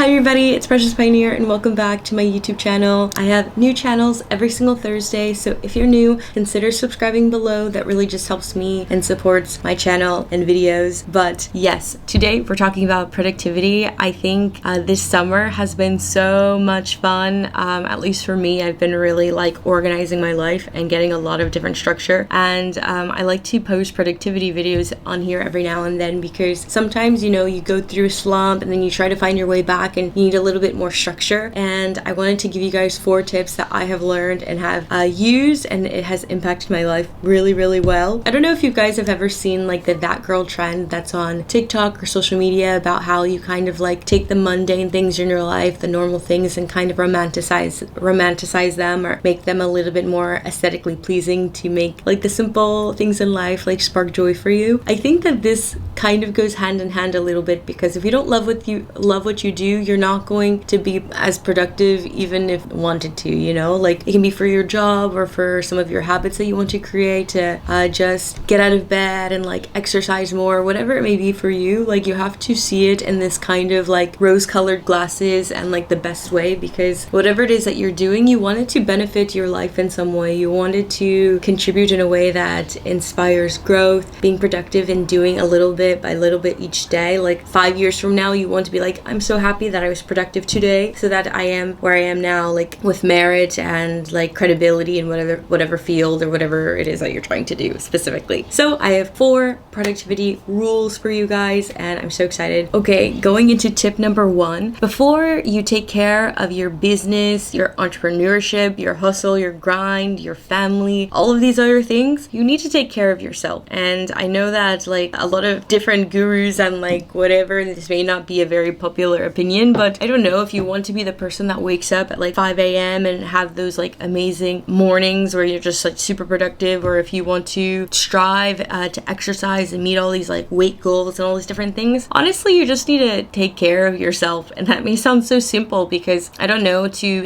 Hi everybody, it's Precious Pioneer and welcome back to my YouTube channel. I have new channels every single Thursday, so if you're new, consider subscribing below. That really just helps me and supports my channel and videos. But yes, today we're talking about productivity. I think this summer has been so much fun. At least for me, I've been really organizing my life and getting a lot of different structure. And I like to post productivity videos on here every now and then because sometimes, you go through a slump and then you try to find your way back and you need a little bit more structure. And I wanted to give you guys 4 tips that I have learned and have used, and it has impacted my life really, really well. I don't know if you guys have ever seen the that girl trend that's on TikTok or social media about how you kind of take the mundane things in your life, the normal things, and kind of romanticize them or make them a little bit more aesthetically pleasing to make the simple things in life spark joy for you. I think that this kind of goes hand in hand a little bit, because if you don't love what you do, you're not going to be as productive even if you wanted to, it can be for your job or for some of your habits that you want to create, to just get out of bed and exercise more, whatever it may be for you. You have to see it in this kind of rose-colored glasses and the best way, because whatever it is that you're doing, you want it to benefit your life in some way. You want it to contribute in a way that inspires growth, being productive and doing a little bit by little bit each day. 5 years from now, you want to be I'm so happy that I was productive today so that I am where I am now, with merit and credibility in whatever field or whatever it is that you're trying to do specifically. So I have 4 productivity rules for you guys and I'm so excited. Okay, going into tip number 1. Before you take care of your business, your entrepreneurship, your hustle, your grind, your family, all of these other things, you need to take care of yourself. And I know that a lot of different gurus and whatever, this may not be a very popular opinion, but I don't know, if you want to be the person that wakes up at 5 a.m. and have those amazing mornings where you're just super productive, or if you want to strive to exercise and meet all these weight goals and all these different things, honestly, you just need to take care of yourself. And that may sound so simple, because I don't know, to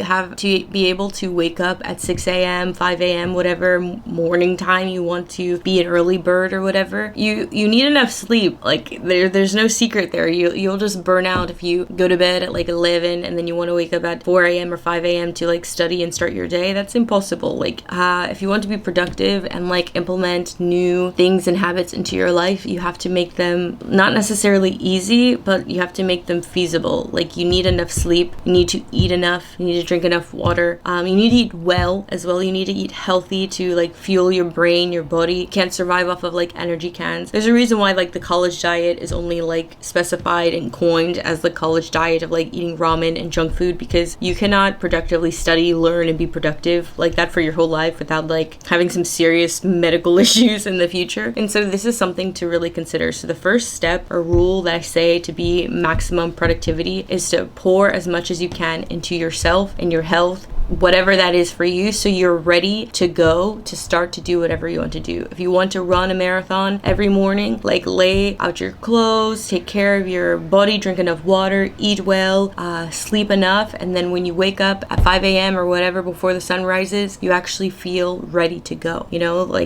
be able to wake up at 6 a.m., 5 a.m., whatever morning time you want to be an early bird or whatever, you need enough sleep. There's no secret there. You'll just burn out if you go to bed at 11 and then you want to wake up at 4 a.m. or 5 a.m. to study and start your day. That's impossible. If you want to be productive and implement new things and habits into your life, you have to make them not necessarily easy, but you have to make them feasible. You need enough sleep, you need to eat enough, you need to drink enough water, you need to eat well as well. You need to eat healthy to fuel your brain, your body. You can't survive off of energy cans. There's a reason why the college diet is only specified and coined as the college diet of eating ramen and junk food, because you cannot productively study, learn, and be productive like that for your whole life without having some serious medical issues in the future. And so this is something to really consider. So the first step or rule that I say to be maximum productivity is to pour as much as you can into yourself and your health, whatever that is for you, so you're ready to go to start to do whatever you want to do. If you want to run a marathon every morning, lay out your clothes, take care of your body, drink enough water, eat well, sleep enough, and then when you wake up at 5 a.m. or whatever before the sun rises, you actually feel ready to go.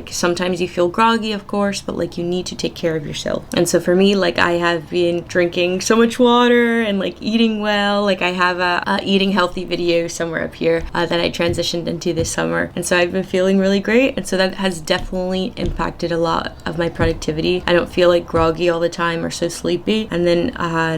Sometimes you feel groggy, of course, but you need to take care of yourself. And so for me, I have been drinking so much water and eating well. I have a eating healthy video somewhere up here that I transitioned into this summer, and so I've been feeling really great, and so that has definitely impacted a lot of my productivity. I don't feel groggy all the time or so sleepy. And then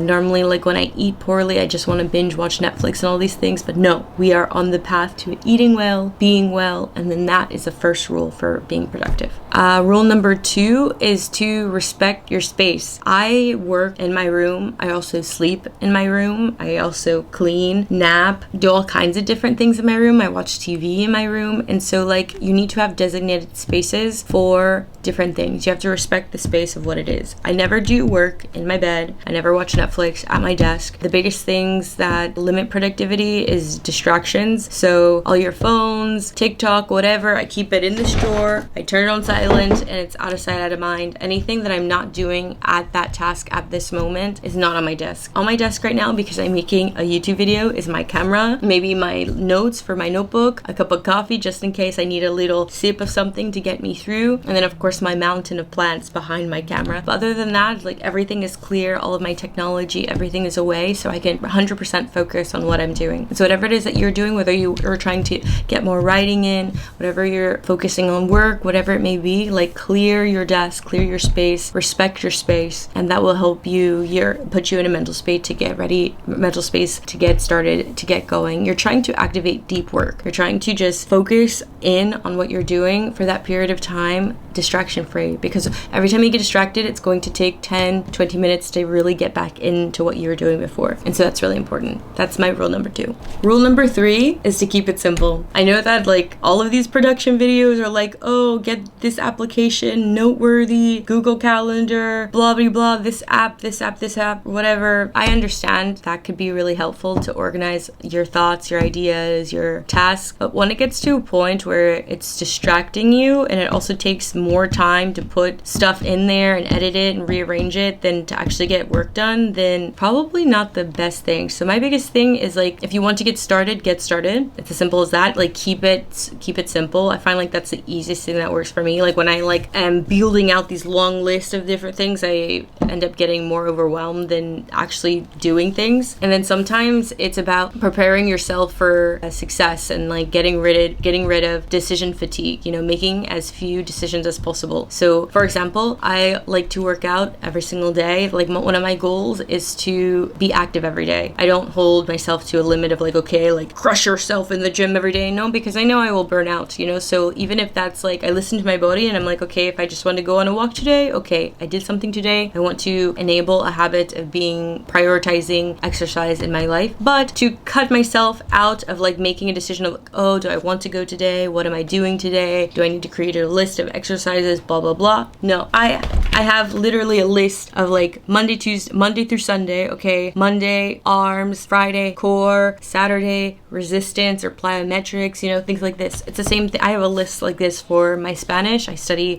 normally when I eat poorly, I just want to binge watch Netflix and all these things, but no, we are on the path to eating well, being well, and then that is the first rule for being productive. Rule number 2 is to respect your space. I work in my room, I also sleep in my room, I also clean, nap, do all kinds of different things in my room. I watch TV in my room. And so you need to have designated spaces for different things. You have to respect the space of what it is. I never do work in my bed. I never watch Netflix at my desk. The biggest things that limit productivity is distractions. So all your phones, TikTok, whatever, I keep it in this drawer. I turn it on silent and it's out of sight, out of mind. Anything that I'm not doing at that task at this moment is not on my desk. On my desk right now, because I'm making a YouTube video, is my camera, maybe my notes notes for my notebook, a cup of coffee just in case I need a little sip of something to get me through, and then of course my mountain of plants behind my camera. But other than that, like everything is clear, all of my technology, everything is away, so I can 100% focus on what I'm doing. And so whatever it is that you're doing, whether you are trying to get more writing in, whatever you're focusing on work, whatever it may be, like clear your desk, clear your space, respect your space, and that will help you put you in a mental space to get ready, mental space to get started, to get going. You're trying to activate deep work. You're trying to just focus in on what you're doing for that period of time, distraction free, because every time you get distracted, it's going to take 10-20 minutes to really get back into what you were doing before. And so that's really important. That's my rule number 2. Rule number 3 is to keep it simple. I know that like all of these production videos are like, oh, get this application, Noteworthy, Google Calendar, blah blah blah, this app, whatever. I understand that could be really helpful to organize your thoughts, your ideas, your tasks, but when it gets to a point where it's distracting you and it also takes more time to put stuff in there and edit it and rearrange it than to actually get work done, then probably not the best thing. So my biggest thing is like, if you want to get started, get started. It's as simple as that. Like keep it simple. I find like that's the easiest thing that works for me. Like when I like am building out these long lists of different things, I end up getting more overwhelmed than actually doing things. And then sometimes it's about preparing yourself for success and like getting rid of decision fatigue, making as few decisions as possible. So for example, I like to work out every single day. Like one of my goals is to be active every day. I don't hold myself to a limit of like, okay, like crush yourself in the gym every day. No, because I know I will burn out, so even if that's like, I listen to my body and I'm like, okay, if I just want to go on a walk today, okay, I did something today. I want to enable a habit of prioritizing exercise in my life, but to cut myself out of like making a decision of like, oh, do I want to go today? What am I doing today? Do I need to create a list of exercises, blah blah blah? No, I have literally a list of like Monday through Sunday, okay, Monday arms, Friday core, Saturday resistance or plyometrics, things like this. It's the same thing. I have a list like this for my Spanish. I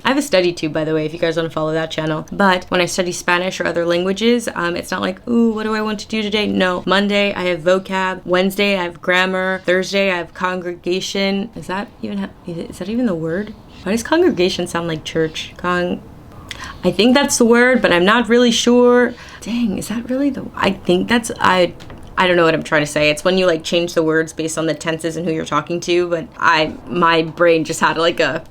have a study tube, by the way, if you guys want to follow that channel. But when I study Spanish or other languages, it's not like, ooh, what do I want to do today? No. Monday I have vocab. Wednesday I have grammar. Thursday I have congregation. Is that even the word? Why does congregation sound like church? I think that's the word, but I'm not really sure. Dang, is that really I think that's, I don't know what I'm trying to say. It's when you like change the words based on the tenses and who you're talking to, but my brain just had like a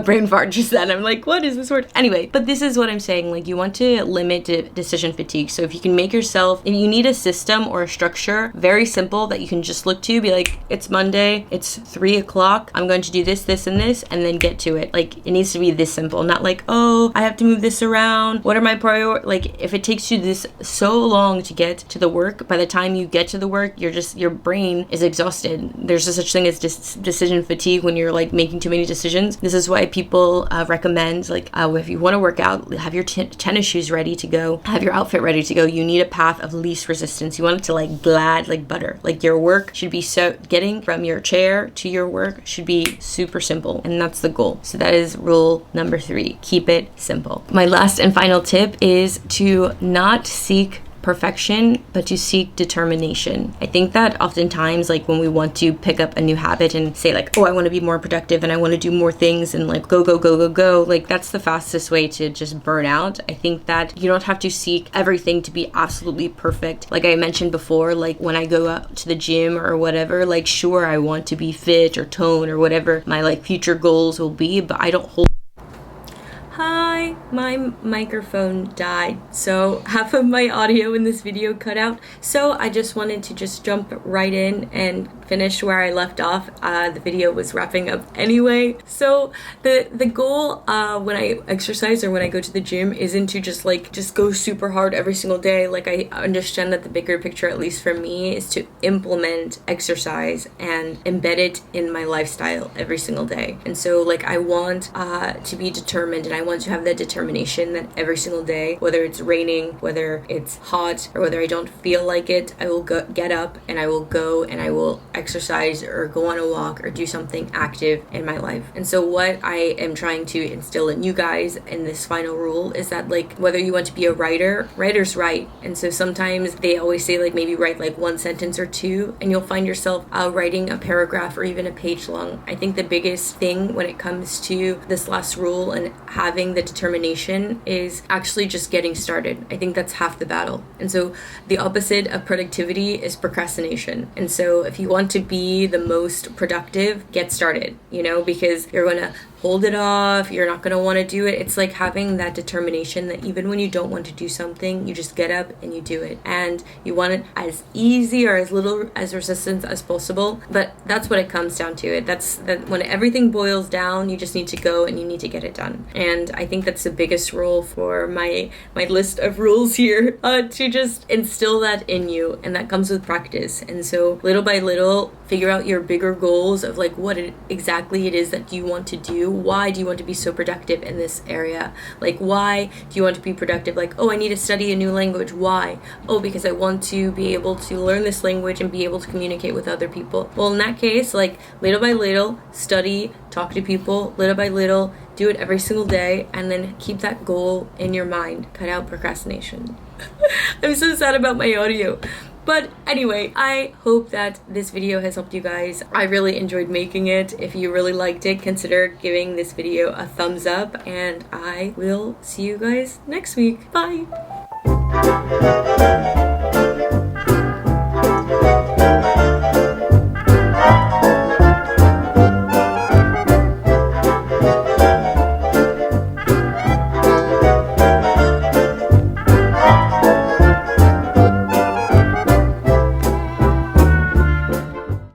brain fart just then. I'm like, what is this word? Anyway, but this is what I'm saying. Like, you want to limit decision fatigue. So if you can make yourself, if you need a system or a structure, very simple that you can just look to, be like, it's Monday, it's 3:00, I'm going to do this, this, and this, and then get to it. Like, it needs to be this simple, not like, oh, I have to move this around. What are my priorities? Like, if it takes you this so long to get to the work, by the time you get to the work, your brain is exhausted. There's no such thing as decision fatigue when you're like making too many decisions. This is why people recommend, like, if you want to work out, have your tennis shoes ready to go, have your outfit ready to go. You need a path of least resistance. You want it to like glide like butter. Like, your work should be getting from your chair to your work should be super simple, and that's the goal. So that is rule number 3. Keep it simple. My last and final tip is to not seek perfection, but to seek determination. I think that oftentimes, like, when we want to pick up a new habit and say like, oh, I want to be more productive and I want to do more things and like go, like, that's the fastest way to just burn out. I think that you don't have to seek everything to be absolutely perfect. Like I mentioned before, like when I go out to the gym or whatever, like, sure, I want to be fit or tone or whatever my like future goals will be, but I don't hold. Hi, my microphone died, so half of my audio in this video cut out. So I just wanted to just jump right in and finish where I left off. The video was wrapping up anyway. So the goal when I exercise or when I go to the gym isn't to just go super hard every single day. Like, I understand that the bigger picture, at least for me, is to implement exercise and embed it in my lifestyle every single day. And so like, I want to be determined, and I want to have that determination that every single day, whether it's raining, whether it's hot, or whether I don't feel like it, I will get up and I will go and I will exercise or go on a walk or do something active in my life. And so what I am trying to instill in you guys in this final rule is that, like, whether you want to be a writer, writers write. And so sometimes they always say, like, maybe write like one sentence or two, and you'll find yourself writing a paragraph or even a page long. I think the biggest thing when it comes to this last rule and having the determination is actually just getting started. I think that's half the battle. And so the opposite of productivity is procrastination. And so if you want to be the most productive, get started, because you're going to hold it off, you're not going to want to do it. It's like having that determination that even when you don't want to do something, you just get up and you do it. And you want it as easy or as little as resistance as possible. But that's what it comes down to. That's that when everything boils down, you just need to go and you need to get it done. And I think that's the biggest rule for my list of rules here, to just instill that in you. And that comes with practice. And so little by little, figure out your bigger goals of like what exactly it is that you want to do. Why do you want to be so productive in this area? Like, why do you want to be productive? Like, oh, I need to study a new language. Why? Oh, because I want to be able to learn this language and be able to communicate with other people. Well, in that case, like, little by little, study, talk to people, little by little, do it every single day, and then keep that goal in your mind. Cut out procrastination. I'm so sad about my audio. But anyway, I hope that this video has helped you guys. I really enjoyed making it. If you really liked it, consider giving this video a thumbs up, and I will see you guys next week. Bye!